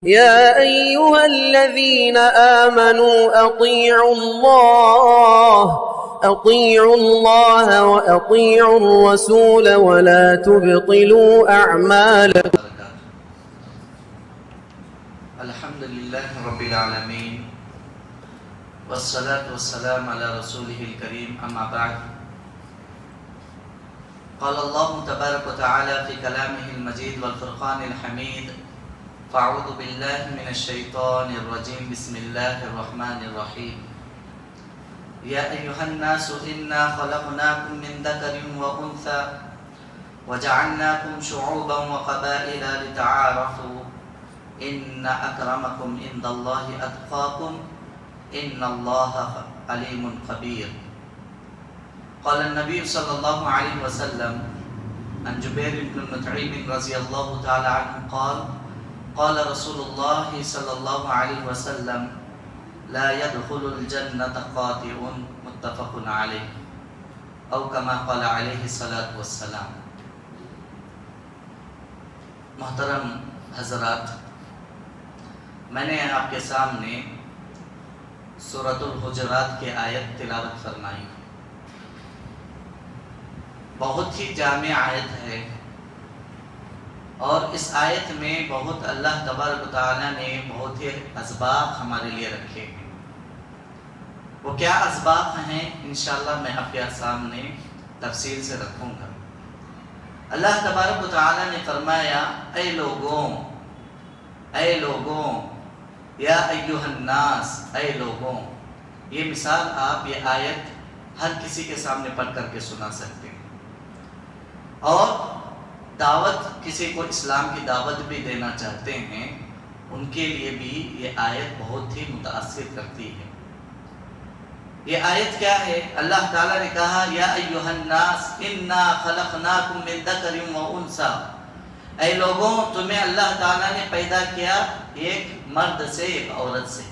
يا أيها الذين آمنوا أطيعوا الله وأطيعوا الرسول ولا تبطلوا أعمالكم. الحمد لله رب العالمين والصلاة والسلام على رسوله الكريم أما بعد. قال الله تبارك وتعالى في كلامه المجيد والفرقان الحميد: فأعوذ بالله من الشيطان الرجيم بسم الله الرحمن الرحيم. يا أيها الناس إنا خلقناكم من ذكر وأنثى وجعلناكم شعوبا وقبائل لتعارفوا إن أكرمكم عند الله أتقاكم إن الله عليم خبير. قال النبي صلى الله عليه وسلم عن جبير بن مطعم رضي الله تعالى عنه قال رسول الله صلى الله عليه وسلم: لا يدخل الجنة قاطع متفق عليه أو كما قال عليه الصلاة والسلام. محترم حضرات، میں نے آپ کے سامنے سورۃ الحجرات کی آیت تلاوت فرمائی. بہت ہی جامع آیت ہے اور اس آیت میں بہت اللہ تبارک و تعالیٰ نے بہت ہی اسباق ہمارے لیے رکھے ہیں. وہ کیا اسباق ہیں انشاءاللہ میں آپ کے سامنے تفصیل سے رکھوں گا. اللہ تبارک و تعالیٰ نے فرمایا: اے لوگوں یا ایھا الناس، اے لوگوں. یہ مثال آپ یہ آیت ہر کسی کے سامنے پڑھ کر کے سنا سکتے ہیں، اور دعوت کسی کو اسلام کی دعوت بھی دینا چاہتے ہیں ان کے لیے بھی یہ آیت بہت ہی متاثر کرتی ہے. یہ آیت کیا ہے؟ اللہ تعالیٰ نے کہا: یا ایھا الناس انا خلقناکم من ذکر و انثی. اے لوگوں، تمہیں اللہ تعالیٰ نے پیدا کیا ایک مرد سے ایک عورت سے.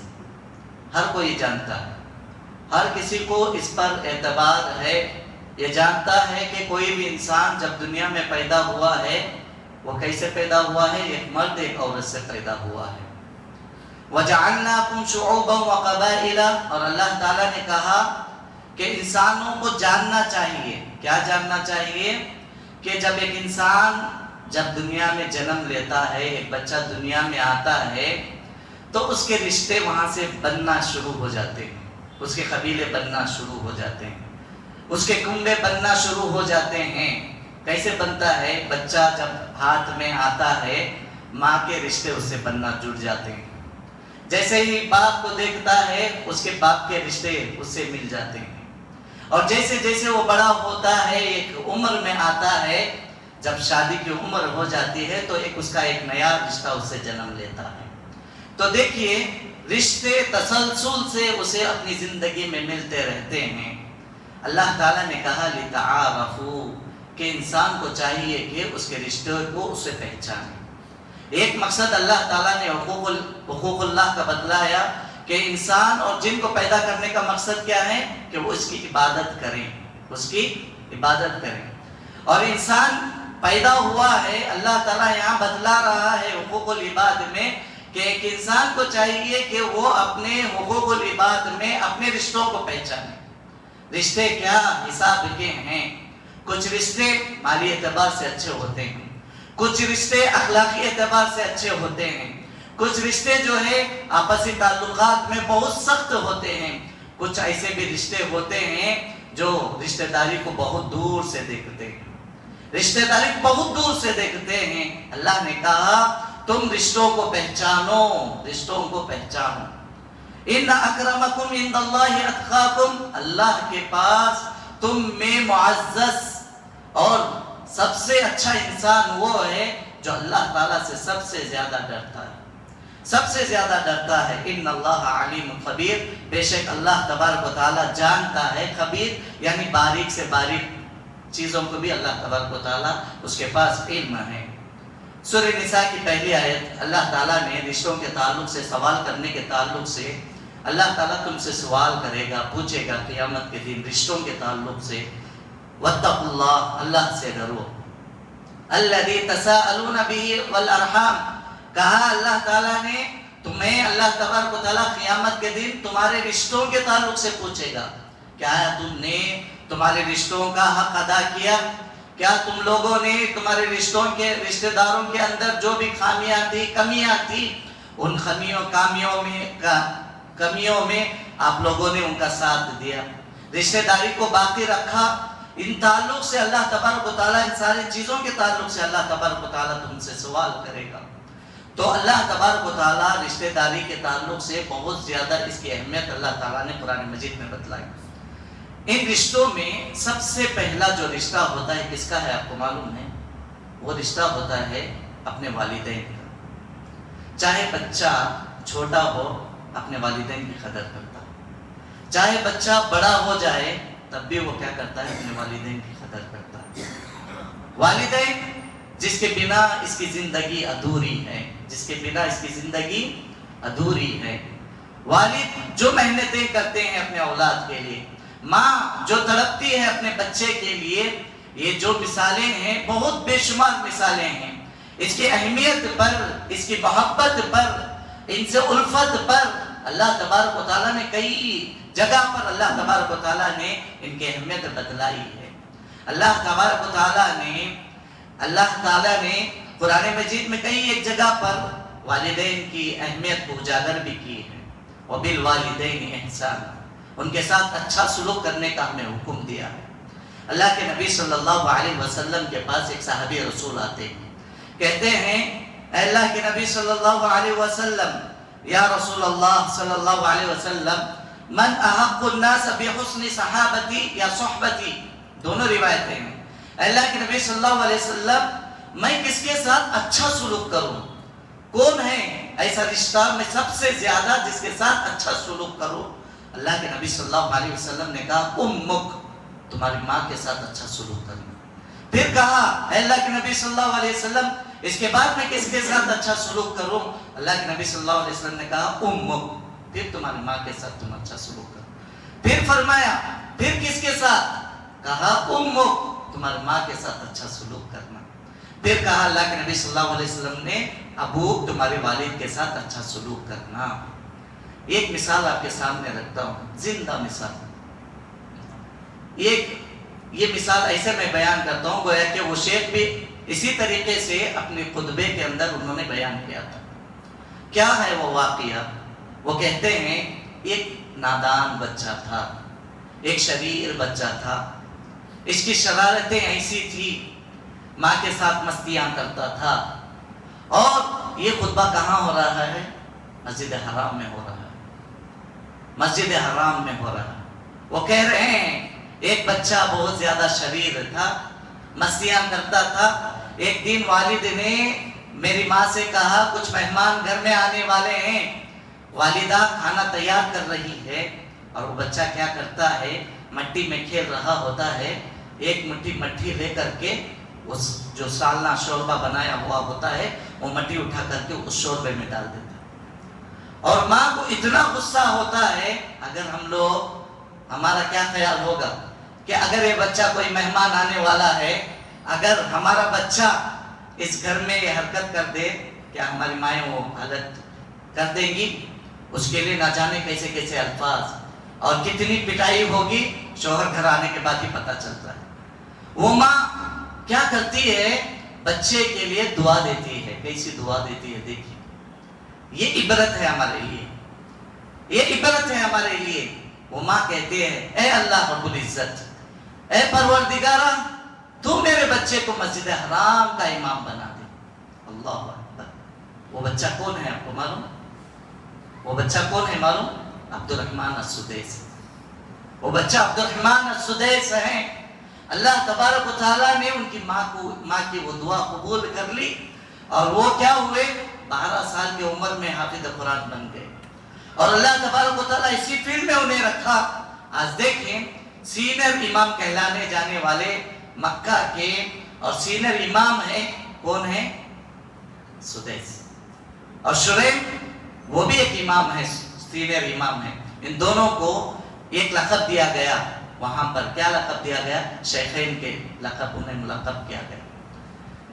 ہر کوئی جانتا ہے، ہر کسی کو اس پر اعتبار ہے. یہ جانتا ہے کہ کوئی بھی انسان جب دنیا میں پیدا ہوا ہے وہ کیسے پیدا ہوا ہے؟ ایک مرد ایک عورت سے پیدا ہوا ہے. وَجَعَلْنَاكُمْ شُعُوبًا وَقَبَائِلَ. اور اللہ تعالیٰ نے کہا کہ انسانوں کو جاننا چاہیے. کیا جاننا چاہیے؟ کہ جب ایک انسان جب دنیا میں جنم لیتا ہے، ایک بچہ دنیا میں آتا ہے، تو اس کے رشتے وہاں سے بننا شروع ہو جاتے ہیں. اس کے قبیلے بننا شروع ہو جاتے ہیں، اس کے کنبے بننا شروع ہو جاتے ہیں. کیسے بنتا ہے؟ بچہ جب ہاتھ میں آتا ہے ماں کے رشتے اس سے بننا جڑ جاتے ہیں. جیسے ہی باپ کو دیکھتا ہے اس کے باپ کے رشتے اس سے مل جاتے ہیں. اور جیسے جیسے وہ بڑا ہوتا ہے، ایک عمر میں آتا ہے، جب شادی کی عمر ہو جاتی ہے تو اس کا ایک نیا رشتہ اس سے جنم لیتا ہے. تو دیکھیے، رشتے تسلسل سے اسے اپنی زندگی میں ملتے رہتے ہیں. اللہ تعالیٰ نے کہا لِتَعَارَفُوا، کہ انسان کو چاہیے کہ اس کے رشتے کو اسے پہچانے. ایک مقصد اللہ تعالیٰ نے حقوق اللہ کا بتلایا کہ انسان اور جن کو پیدا کرنے کا مقصد کیا ہے؟ کہ وہ اس کی عبادت کریں، اس کی عبادت کریں. اور انسان پیدا ہوا ہے، اللہ تعالیٰ یہاں بتلا رہا ہے حقوق العباد میں کہ ایک انسان کو چاہیے کہ وہ اپنے حقوق العباد میں اپنے رشتوں کو پہچانے. رشتے کیا حساب کے ہیں؟ کچھ رشتے مالی اعتبار سے اچھے ہوتے ہیں، کچھ رشتے اخلاقی اعتبار سے اچھے ہوتے ہیں، کچھ رشتے جو ہے آپسی تعلقات میں بہت سخت ہوتے ہیں، کچھ ایسے بھی رشتے ہوتے ہیں جو رشتہ داری کو بہت دور سے دیکھتے ہیں، رشتہ داری کو بہت دور سے دیکھتے ہیں. اللہ نے کہا تم رشتوں کو پہچانو، رشتوں کو پہچانو. ان اکرمکم عند اللہ اتقاکم. اللہ کے پاس تم میں معزز اور سب سے اچھا انسان وہ ہے جو اللہ تعالیٰ سے سب سے زیادہ ڈرتا ہے، سب سے زیادہ ڈرتا ہے. ان اللہ علیم خبیر. بے شک اللہ تبارک و تعالیٰ جانتا ہے. خبیر یعنی باریک سے باریک چیزوں کو بھی اللہ تبارک و تعالیٰ اس کے پاس علم ہے. سورہ نساء کی پہلی آیت اللہ تعالیٰ نے رشتوں کے تعلق سے، سوال کرنے کے تعلق سے، اللہ تعالیٰ تم سے سوال کرے گا، پوچھے گا قیامت کے دن رشتوں کے تعلق سے. واتقوا اللہ، اللہ سے ڈرو. الذی تساءلون به والارحام، کہا اللہ تعالیٰ نے تمہیں اللہ تبارک و تعالیٰ قیامت کے دن تمہارے رشتوں کے تعلق سے پوچھے گا، کیا تم نے تمہارے رشتوں کا حق ادا کیا؟ کیا تم لوگوں نے تمہارے رشتہ داروں کے اندر جو بھی خامیاں تھی، کمیاں تھی، ان کمیوں میں آپ لوگوں نے ان کا ساتھ دیا، رشتہ داری کو باقی رکھا؟ ان تعلق سے اللہ تبارک و تعالیٰ، ان ساری چیزوں کے تعلق سے اللہ تبارک و تعالیٰ تم سے سوال کرے گا۔ تو اللہ تبارک و تعالیٰ رشتہ داری کے تعلق سے بہت زیادہ اس کی اہمیت اللہ تعالیٰ نے قرآن مجید میں بتلائی۔ ان رشتوں میں سب سے پہلا جو رشتہ ہوتا ہے کس کا ہے آپ کو معلوم ہے؟ وہ رشتہ ہوتا ہے اپنے والدین کا۔ چاہے بچہ چھوٹا ہو اپنے والدین کی قدر کرتا ہے، چاہے بچہ بڑا ہو جائے تب بھی وہ کیا کرتا ہے؟ اپنے والدین کی قدر کرتا ہے۔ والدین جس کے بنا اس کی زندگی ادھوری ہے، جس کے بنا اس کی زندگی ادھوری ہے۔ والد جو محنتیں کرتے ہیں اپنے اولاد کے لیے، ماں جو تڑپتی ہے اپنے بچے کے لیے، یہ جو مثالیں ہیں بہت بے شمار مثالیں ہیں۔ اس کی اہمیت پر، اس کی محبت پر، ان سے الفت پر اللہ تبارک و تعالیٰ نے کئی جگہ پر اللہ تبارک و تعالیٰ نے ان کی اہمیت بتلائی ہے۔ اللہ تبارک و تعالیٰ نے قرآن مجید میں کئی ایک جگہ پر والدین کی اہمیت کو اجاگر بھی کی ہے۔ وَبِالْوَالِدَيْنِ إِحْسَانًا، ان کے ساتھ اچھا سلوک کرنے کا ہمیں حکم دیا ہے۔ اللہ کے نبی صلی اللہ علیہ وسلم کے پاس ایک صحابی رسول آتے ہیں، کہتے ہیں اے اللہ کے نبی صلی اللہ علیہ وسلم، یا رسول اللہ صلی اللہ علیہ وسلم، من احق الناس بحسن صحابتی یا صحبتی، دونوں روایتیں ہیں۔ اے اللہ کے نبی صلی اللہ علیہ وسلم، میں کس کے ساتھ اچھا سلوک کروں؟ کون ہے ایسا رشتہ میں سب سے زیادہ جس کے ساتھ اچھا سلوک کروں؟ اللہ کے نبی صلی اللہ علیہ وسلم نے کہا امک، تمہاری ماں کے ساتھ اچھا سلوک کرنا۔ پھر کہا اے اللہ کے نبی صلی اللہ علیہ وسلم، اس کے بعد میں کس کے ساتھ اچھا سلوک کروں؟ اللہ کے نبی صلی اللہ علیہ وسلم نے کہا امک، پھر تمہاری ماں کے ساتھ تم اچھا سلوک کرو۔ پھر فرمایا پھر کس کے ساتھ؟ کہا امک، تمہاری ماں کے ساتھ اچھا سلوک کرنا۔ پھر کہا اللہ کے نبی صلی اللہ علیہ وسلم نے ابو، تمہارے والد کے ساتھ اچھا سلوک کرنا۔ ایک مثال آپ کے سامنے رکھتا ہوں، زندہ مثال۔ یہ مثال ایسے میں بیان کرتا ہوں گویا کہ وہ شیخ بھی اسی طریقے سے اپنے خطبے کے اندر انہوں نے بیان کیا تھا۔ کیا ہے وہ واقعہ؟ وہ کہتے ہیں ایک نادان بچہ تھا، ایک شریر بچہ تھا، اس کی شرارتیں ایسی تھی، ماں کے ساتھ مستیاں کرتا تھا۔ اور یہ خطبہ کہاں ہو رہا ہے؟ مسجد حرام میں ہو رہا ہے، مسجد حرام میں ہو رہا ہے۔ وہ کہہ رہے ہیں ایک بچہ بہت زیادہ شریر تھا، مستیاں کرتا تھا۔ ایک دن والد نے میری ماں سے کہا کچھ مہمان گھر میں آنے والے ہیں، والدہ کھانا تیار کر رہی ہے، اور وہ بچہ کیا کرتا ہے؟ مٹی میں کھیل رہا ہوتا ہے، ایک مٹی لے کر کے اس جو سالنا شوربہ بنایا ہوا ہوتا ہے وہ مٹی اٹھا کر کے اس شوربے میں ڈال دیتا ہے۔ اور ماں کو اتنا غصہ ہوتا ہے، اگر ہم لوگ، ہمارا کیا خیال ہوگا کہ اگر یہ بچہ کوئی مہمان آنے والا ہے، اگر ہمارا بچہ اس گھر میں یہ حرکت کر دے، کیا ہماری مائیں وہ حالت کر دیں گی؟ اس کے لیے نہ جانے کیسے کیسے الفاظ اور کتنی پٹائی ہوگی، شوہر گھر آنے کے بعد ہی پتہ چلتا ہے۔ وہ ماں کیا کرتی ہے؟ بچے کے لیے دعا دیتی ہے۔ کیسی دعا دیتی ہے دیکھیے، یہ عبرت ہے ہمارے لیے، یہ عبرت ہے ہمارے لیے۔ وہ ماں کہتے ہیں اے اللہ رب العزت، اے پروردگارہ، تو میرے بچے کو مسجد حرام کا امام بنا دے۔ اللہ اکبر۔ وہ بچہ کون ہے آپ کو معلوم؟ وہ بچہ کون ہے معلوم؟ عبد الرحمن السدیس۔ وہ بچہ عبد الرحمن السدیس ہے۔ اللہ تبارک و تعالیٰ نے ان کی ماں کی وہ دعا قبول کر لی، اور وہ کیا ہوئے؟ 12 سال کی عمر میں حافظ قرآن بن گئے، اور اللہ تبارک و تعالیٰ اسی فیلڈ میں انہیں رکھا۔ آج دیکھیں سینئر امام کہلانے جانے والے مکہ کے، اور سینئر امام ہے کون ہے؟ سدیس۔ اور شریم وہ بھی ایک امام ہے، سینئر امام ہے۔ ان دونوں کو ایک لقب دیا گیا، وہاں پر کیا لقب دیا گیا؟ شیخین کے لقب انہیں ملقب کیا گیا۔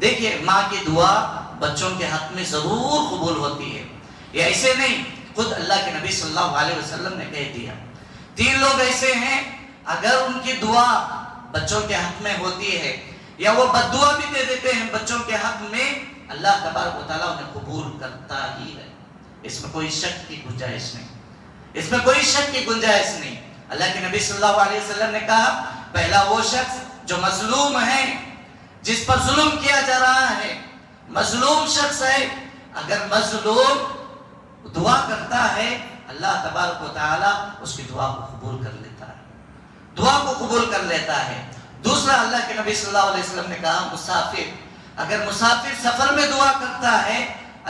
دیکھیے ماں کی دعا بچوں کے حق میں ضرور قبول ہوتی ہے. یہ ایسے نہیں، خود اللہ کے نبی صلی اللہ علیہ وسلم نے کہہ دیا 3 لوگ ایسے ہیں اگر ان کی دعا بچوں کے حق میں ہوتی ہے یا وہ بد دعا بھی دے دیتے ہیں بچوں کے حق میں، اللہ تبارک و تعالیٰ انہیں قبول کرتا ہی ہے. اس میں کوئی شک کی گنجائش نہیں، اس میں کوئی شک کی گنجائش نہیں. اللہ کے نبی صلی اللہ علیہ وسلم نے کہا پہلا وہ شخص جو مظلوم ہے، جس پر ظلم کیا جا رہا ہے، مظلوم شخص ہے، اگر مظلوم دعا کرتا ہے اللہ تبارک و تعالیٰ اس کی دعا کو قبول کر لیتا ہے، دعا کو قبول کر لیتا ہے. دوسرا اللہ کے نبی صلی اللہ علیہ وسلم نے کہا مسافر، اگر مسافر سفر میں دعا کرتا ہے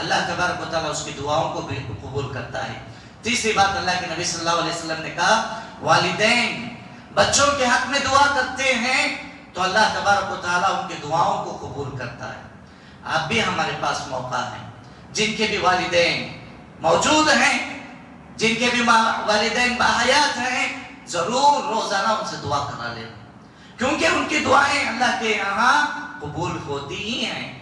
اللہ تبارک و تعالیٰ اس کی دعاؤں کو بھی قبول کرتا ہے. تیسری بات اللہ کے نبی صلی اللہ علیہ وسلم نے کہا والدین بچوں کے حق میں دعا کرتے ہیں تو اللہ تبارک و تعالیٰ ان کی دعاؤں کو قبول کرتا ہے. آپ بھی ہمارے پاس موقع ہے، جن کے بھی والدین موجود ہیں، جن کے بھی والدین باحیات ہیں، ضرور روزانہ ان سے دعا کرا لیں، کیونکہ ان کی دعائیں اللہ کے یہاں قبول ہوتی ہی ہیں.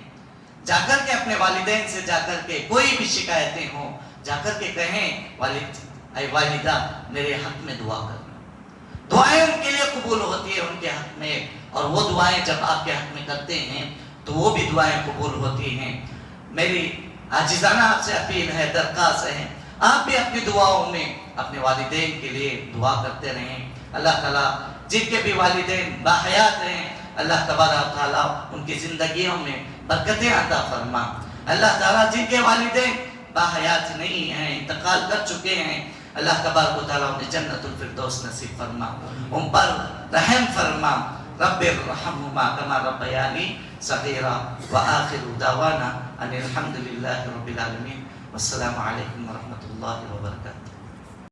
جا کر کے اپنے والدین سے جا کر کے کوئی بھی شکایتیں ہوں جا کر کے کہیں والد اے والدہ میرے حق میں دعا کرنا. دعائیں ان کے لیے قبول ہوتی ہے ان کے حق میں، اور وہ دعائیں جب آپ کے حق میں کرتے ہیں تو وہ بھی دعائیں قبول ہوتی ہیں. میری عاجزانہ آپ سے اپیل ہے، درخواست ہے، آپ بھی اپنی دعاؤں میں اپنے والدین کے لیے دعا کرتے رہیں. اللہ تعالیٰ جن کے بھی والدین باحیات ہیں اللہ تبارک تعالیٰ ان کی زندگیوں میں برکتیں عطا فرما. اللہ تعالیٰ جن کے والدین باحیات نہیں ہیں، انتقال کر چکے ہیں، اللہ تبارک و تعالیٰ انہیں جنت الفردوس نصیب فرما، ان پر رحم فرما. رب ارحمہما کما ربیانی صغیرا وآخر دعوانا ان الحمد للہ رب العالمین. والسلام علیکم ورحمۃ اللہ وبرکاتہ.